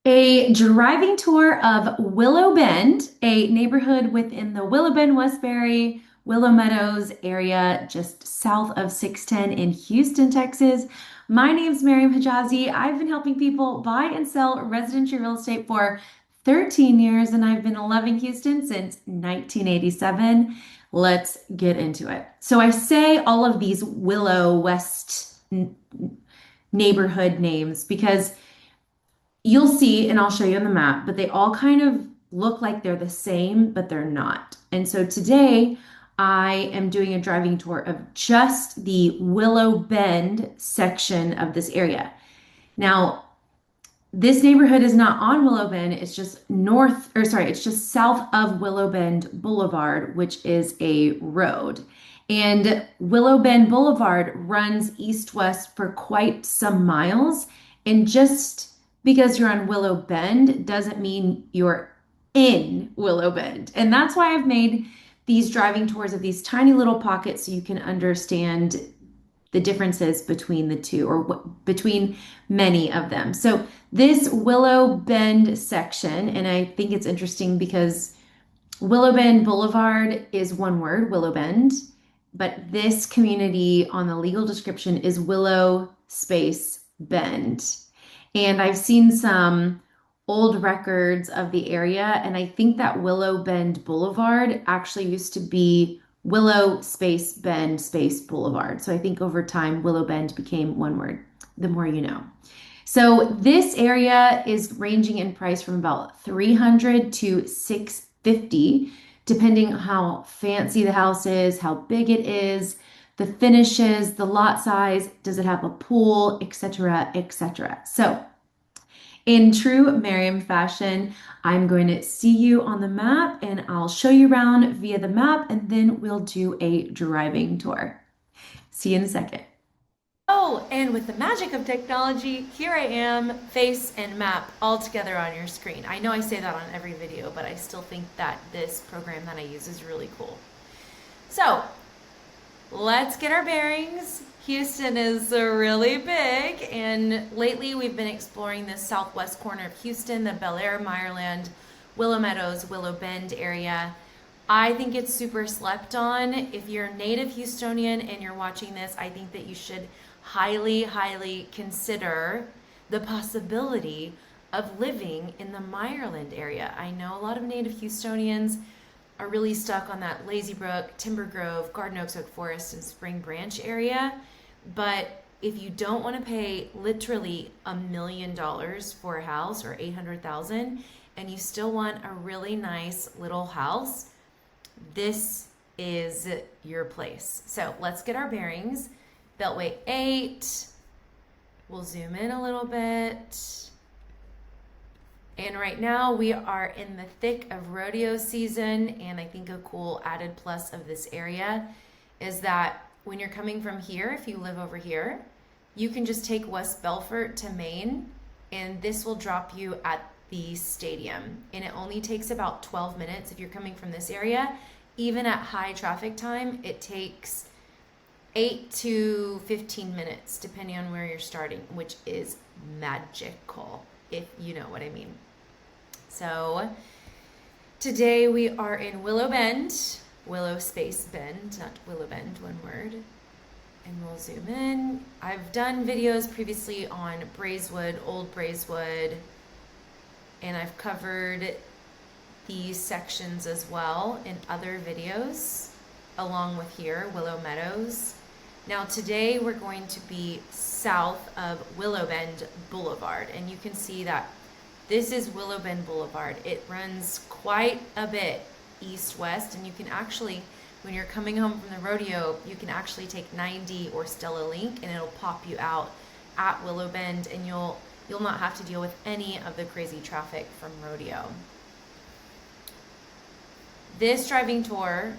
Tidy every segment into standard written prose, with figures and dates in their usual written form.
A driving tour of Willow Bend, a neighborhood within the Willow Bend, Westbury, Willow Meadows area, just south of 610 in Houston, Texas. My name's Mariam Hejazi. I've been helping people buy and sell residential real estate for 13 years, and I've been loving Houston since 1987. Let's get into it. So I say all of these Willow West neighborhood names because you'll see, and I'll show you on the map, but they all kind of look like they're the same, but they're not. And so today I am doing a driving tour of just the Willow Bend section of this area. Now, this neighborhood is not on Willow Bend, it's just it's just south of Willow Bend Boulevard, which is a road. And Willow Bend Boulevard runs east-west for quite some miles. And just because you're on Willow Bend doesn't mean you're in Willow Bend. And that's why I've made these driving tours of these tiny little pockets so you can understand the differences between the two or between many of them. So this Willow Bend section, and I think it's interesting because Willow Bend Boulevard is one word, Willow Bend, but this community on the legal description is Willow space Bend. And I've seen some old records of the area, and I think that Willow Bend Boulevard actually used to be Willow space Bend space Boulevard. So I think over time, Willow Bend became one word, the more you know. So this area is ranging in price from about 300 to 650, depending on how fancy the house is, how big it is, the finishes, the lot size, does it have a pool, etc., etc. So in true Mariam fashion, I'm going to see you on the map and I'll show you around via the map and then we'll do a driving tour. See you in a second. Oh, and with the magic of technology, here I am, face and map all together on your screen. I know I say that on every video, but I still think that this program that I use is really cool. So, let's get our bearings. Houston is really big, and lately we've been exploring this southwest corner of Houston, the Bel Air, Meyerland, Willow Meadows, Willow Bend area. I think it's super slept on. If you're a native Houstonian and you're watching this, I think that you should highly, highly consider the possibility of living in the Meyerland area. I know a lot of native Houstonians are really stuck on that Lazy Brook, Timber Grove, Garden Oaks, Oak Forest, and Spring Branch area. But if you don't want to pay literally $1 million for a house or 800,000, and you still want a really nice little house, this is your place. So let's get our bearings. Beltway 8. We'll zoom in a little bit. And right now we are in the thick of rodeo season, and I think a cool added plus of this area is that when you're coming from here, if you live over here, you can just take West Belfort to Maine, and this will drop you at the stadium. And it only takes about 12 minutes if you're coming from this area. Even at high traffic time, it takes 8 to 15 minutes, depending on where you're starting, which is magical, if you know what I mean. So today we are in Willow Bend, Willow space Bend, not Willow Bend, one word. And we'll zoom in. I've done videos previously on Braeswood, Old Braeswood, and I've covered these sections as well in other videos, along with here, Willow Meadows. Now today we're going to be south of Willow Bend Boulevard, and you can see that this is Willow Bend Boulevard. It runs quite a bit east-west, and you can actually, when you're coming home from the rodeo, you can actually take 90 or Stella Link, and it'll pop you out at Willow Bend, and you'll not have to deal with any of the crazy traffic from rodeo. This driving tour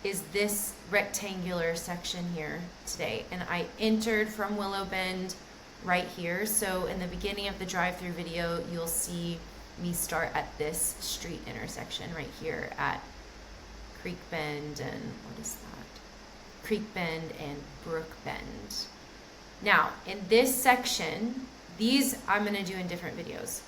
is this rectangular section here today, and I entered from Willow Bend right here. So in the beginning of the drive-through video, you'll see me start at this street intersection right here at Creek Bend and what is that? Creek Bend and Brook Bend. Now, in this section, These I'm going to do in different videos.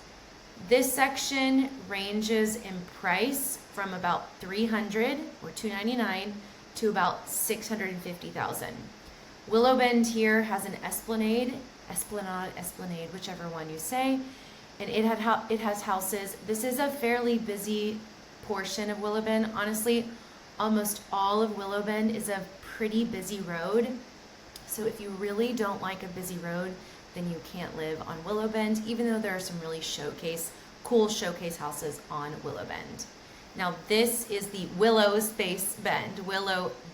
This section ranges in price from about 300 or 299 to about 650,000. Willow Bend here has an esplanade, whichever one you say, and it has houses. This is a fairly busy portion of Willow Bend. Honestly, almost all of Willow Bend is a pretty busy road. So if you really don't like a busy road, then you can't live on Willow Bend, even though there are some really cool showcase houses on Willow Bend. Now this is the Willow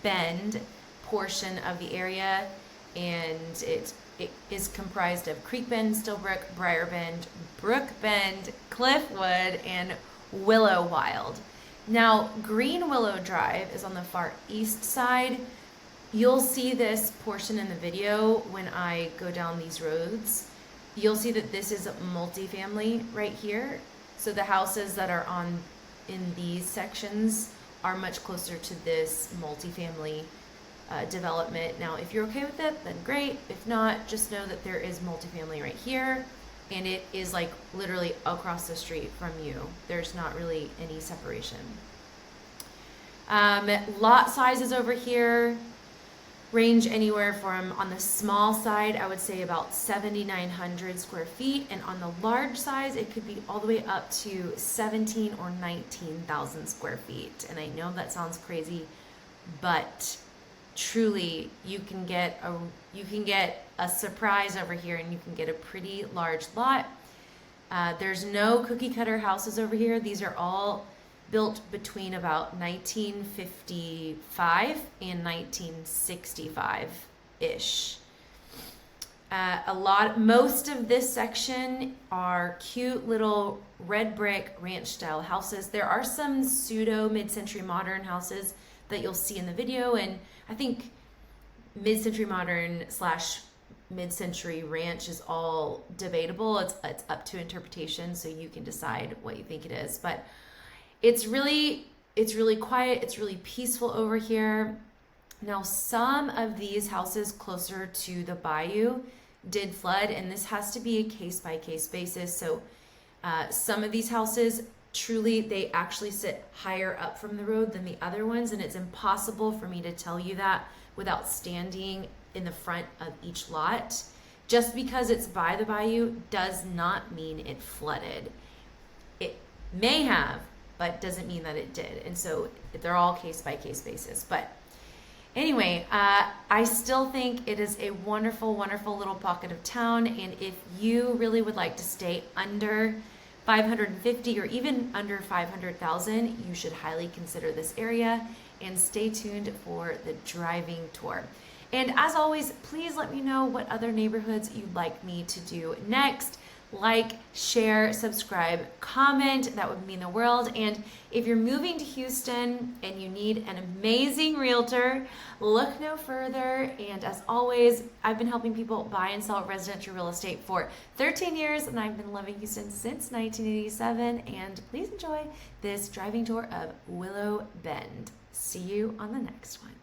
Bend portion of the area, and it is comprised of Creek Bend, Stillbrook, Briar Bend, Brook Bend, Cliffwood, and Willow Wild. Now Green Willow Drive is on the far east side. You'll see this portion in the video when I go down these roads. You'll see that this is multifamily right here. So the houses that are in these sections are much closer to this multifamily development. Now, if you're okay with it, then great. If not, just know that there is multifamily right here, and it is like literally across the street from you. There's not really any separation. Lot sizes over here range anywhere from, on the small side, I would say about 7,900 square feet, and on the large size, it could be all the way up to 17 or 19,000 square feet. And I know that sounds crazy, but truly, you can get a surprise over here, and you can get a pretty large lot. There's no cookie cutter houses over here. These are all built between about 1955 and 1965-ish. Most of this section are cute little red brick ranch style houses. There are some pseudo mid-century modern houses that you'll see in the video, and I think mid-century modern / mid-century ranch is all debatable. It's up to interpretation, so you can decide what you think it is. But it's really quiet. It's really peaceful over here. Now, some of these houses closer to the bayou did flood, and this has to be a case-by-case basis. So some of these houses, truly, they actually sit higher up from the road than the other ones, and it's impossible for me to tell you that without standing in the front of each lot. Just because it's by the bayou does not mean it flooded. It may have, but doesn't mean that it did. And so they're all case-by-case basis. But anyway, I still think it is a wonderful, wonderful little pocket of town. And if you really would like to stay under 550 or even under 500,000, you should highly consider this area, and stay tuned for the driving tour. And as always, please let me know what other neighborhoods you'd like me to do next. Like, share, subscribe, comment. That would mean the world. And if you're moving to Houston and you need an amazing realtor, look no further. And as always, I've been helping people buy and sell residential real estate for 13 years, and I've been loving Houston since 1987. And please enjoy this driving tour of Willow Bend. See you on the next one.